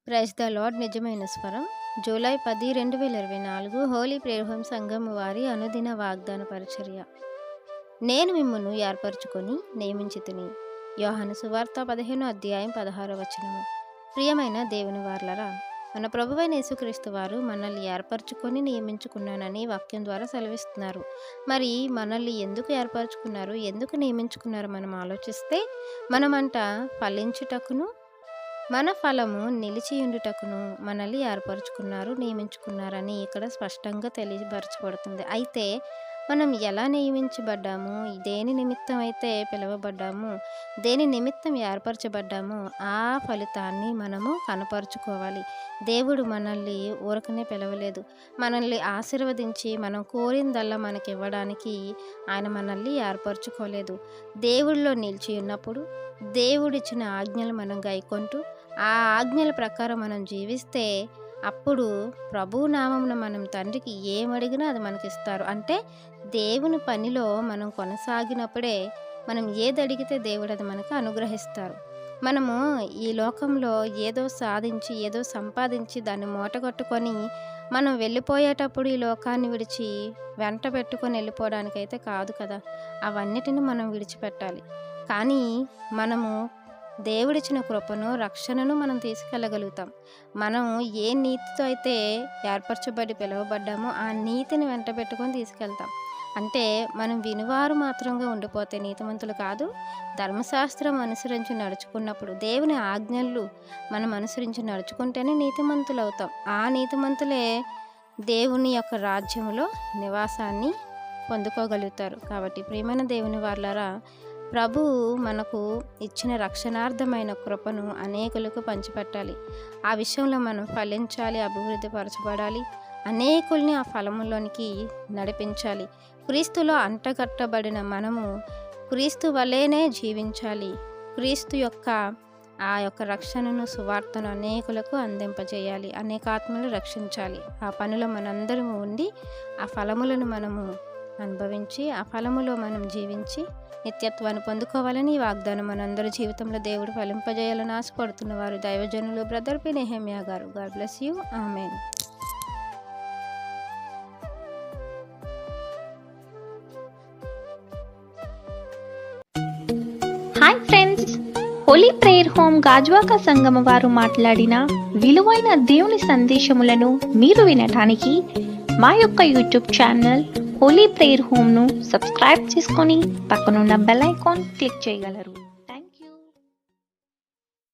Praise the lord. నిజమైన స్వరం. July 10, 2024 Holi prayer home సంఘం వారి అనుదిన వాగ్దాన పరిచర్య. నేను మిమ్మును ఏర్పరచుకొని నియమించితిని. యోహాను సువార్త 15వ అధ్యాయం 16వ వచనము. ప్రియమైన దేవుని వారలారా, మన ప్రభువైన యేసుక్రీస్తు వారు మనల్ని ఏర్పరచుకొని నియమించుకున్నానని వాక్యం ద్వారా సెలవిస్తున్నారు. మరి మనల్ని ఎందుకు ఏర్పరచుకున్నారు, ఎందుకు నియమించుకున్నారు మనం ఆలోచిస్తే, మనమంట ఫలించుటకును మన ఫలము నిలిచియుండుటకును మనల్ని ఏర్పరచుకున్నారు, నియమించుకున్నారని ఇక్కడ స్పష్టంగా తెలియపరచబడుతుంది. అయితే మనం ఎలా నియమించబడ్డాము, దేని నిమిత్తం అయితే పిలువబడ్డాము, దేని నిమిత్తం ఏర్పరచబడ్డాము, ఆ ఫలితాన్ని మనము కనపరుచుకోవాలి. దేవుడు మనల్ని ఊరకనే పిలవలేదు. మనల్ని ఆశీర్వదించి మనం కోరిందల్లా మనకి ఇవ్వడానికి ఆయన మనల్ని ఏర్పరచుకోలేదు. దేవుడిలో నిలిచి ఉన్నప్పుడు దేవుడిచ్చిన ఆజ్ఞలు మనం గైకొంటూ ఆ ఆజ్ఞల ప్రకారం మనం జీవిస్తే అప్పుడు ప్రభువు నామమున మనం తండ్రికి ఏమడిగినా అది మనకిస్తారు. అంటే దేవుని పనిలో మనం కొనసాగినప్పుడే మనం ఏది అడిగితే దేవుడు అది మనకు అనుగ్రహిస్తారు. మనము ఈ లోకంలో ఏదో సాధించి ఏదో సంపాదించి దాన్ని మూటగట్టుకొని మనం వెళ్ళిపోయేటప్పుడు ఈ లోకాన్ని విడిచి వెంట పెట్టుకొని వెళ్ళిపోవడానికైతే కాదు కదా. అవన్నిటిని మనం విడిచిపెట్టాలి. కానీ మనము దేవుడిచ్చిన కృపను, రక్షణను మనం తీసుకెళ్ళగలుగుతాం. మనం ఏ నీతితో అయితే ఏర్పరచబడి పిలువబడ్డామో ఆ నీతిని వెంట పెట్టుకొని తీసుకెళ్తాం. అంటే మనం వినువారు మాత్రంగా ఉండిపోతే నీతిమంతులు కాదు. ధర్మశాస్త్రం అనుసరించి నడుచుకున్నప్పుడు, దేవుని ఆజ్ఞలు మనం అనుసరించి నడుచుకుంటేనే నీతిమంతులు అవుతాం. ఆ నీతిమంతులే దేవుని యొక్క రాజ్యంలో నివాసాన్ని పొందుకోగలుగుతారు. కాబట్టి ప్రియమైన దేవుని వారలారా, ప్రభువు మనకు ఇచ్చిన రక్షణార్థమైన కృపను అనేకులకు పంచిపెట్టాలి. ఆ విషయంలో మనం ఫలించాలి, అభివృద్ధి పరచబడాలి, అనేకుల్ని ఆ ఫలములోనికి నడిపించాలి. క్రీస్తులో అంటగట్టబడిన మనము క్రీస్తు వలెనే జీవించాలి. క్రీస్తు యొక్క ఆ యొక్క రక్షణను, సువార్తను అనేకులకు అందింపజేయాలి. అనేక ఆత్మలు రక్షించాలి. ఆ పనిలో మనందరము ఉండి ఆ ఫలములను మనము అనుభవించి ఆ ఫలములో మనం జీవించి నిత్యత్వాన్ని పొందుకోవాలని ఈ వాగ్దానం మనందరి జీవితంలో దేవుడు ఫలింపజేయాలని ఆశపడుతున్న వారు దైవజనులు brother P. Nehemiah garu. God bless you. Amen. Hi friends, holy prayer home Gajuwaka సంగమ వారు మాట్లాడిన విలువైన దేవుని సందేశములను మీరు వినటానికి మా యొక్క యూట్యూబ్ ఛానల్ హోలీ ప్రేయర్ హోమ్ను సబ్స్క్రైబ్ చేసుకొని పక్కనున్న బెల్ ఐకాన్ క్లిక్ చేయగలరు.